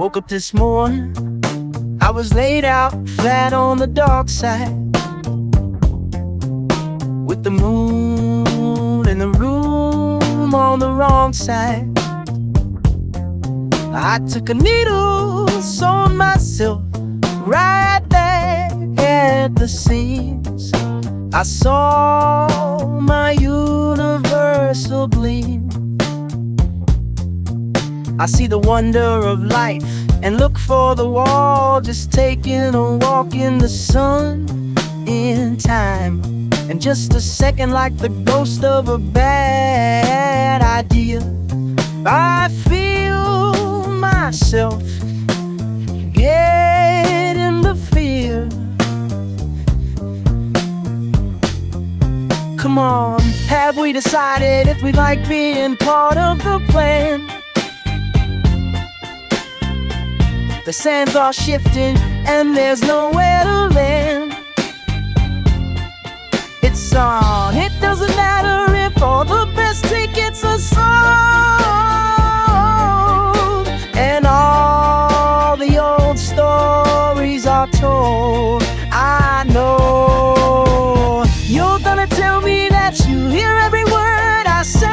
Woke up this morning, I was laid out flat on the dark side, with the moon in the room on the wrong side. I took a needle, sewed myself right there at the seams. I saw my universal gleam. I see the wonder of life and look for the wall, just taking a walk in the sun in time. And just a second, like the ghost of a bad idea, I feel myself get into fear. Come on, have we decided if we like being part of the plan? The sands are shifting and there's nowhere to land. It's on, it doesn't matter if all the best tickets are sold, and all the old stories are told. I know you're gonna tell me that you hear every word I say,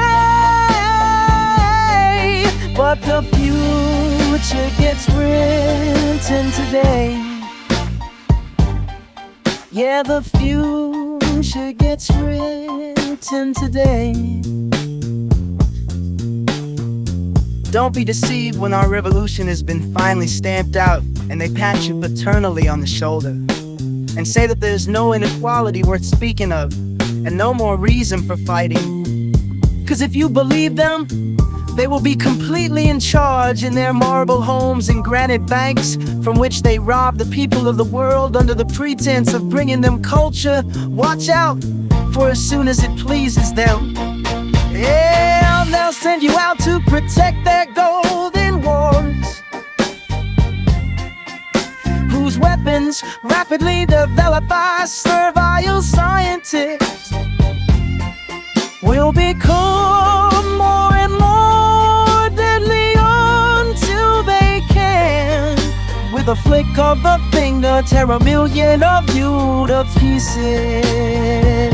but the future gets written today. Yeah, the future gets written today. Don't be deceived when our revolution has been finally stamped out and they pat you paternally on the shoulder and say that there's no inequality worth speaking of and no more reason for fighting. 'Cause if you believe them, they will be completely in charge in their marble homes and granite banks, from which they rob the people of the world under the pretense of bringing them culture. Watch out, for as soon as it pleases them, yeah, they'll send you out to protect their golden wars, whose weapons rapidly developed by servile scientists will become more and more deadly until they can, with a flick of the finger, tear a million of you to pieces.